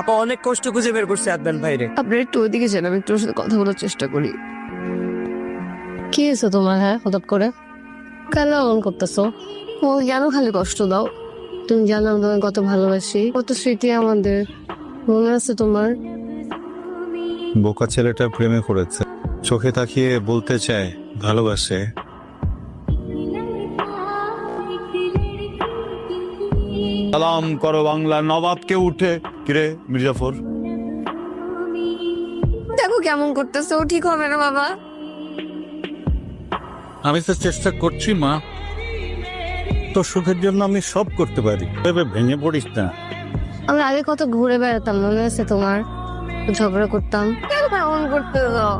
আপা অনেক কষ্ট খুঁজে বের করছে আদনান ভাইরে। আপনার একটু ওইদিকে যান, আমি একটু ওর সাথে কথা বলার চেষ্টা করি। কি হয়েছে তোমার? হ্যাঁ, হঠাৎ করে কেন এমন করতেছো? ও কেন খালি কষ্ট দাও? তুমি জানো আমি তোমাকে কত ভালোবাসি, কত স্মৃতি আমাদের, মনে আছে তোমার? বোকা ছেলেটা প্রেমে পড়েছে, চোখে তাকিয়ে বলতে চায় ভালোবাসে। সালাম করো বাংলা নবাবকে উঠে। কিরে মির্জাফর, দেখো কেমন করতেছে, ও ঠিক হবে না বাবা। আমি তো চেষ্টা করছি মা, তোর সুখের জন্য আমি সব করতে পারি, ভেবে ভেঙে পড়িস না। আমি আগে কত ঘুরে বেড়াতাম, মনে আছে তোমার? ঝগড়া করতাম, কেন এমন করতে দাও?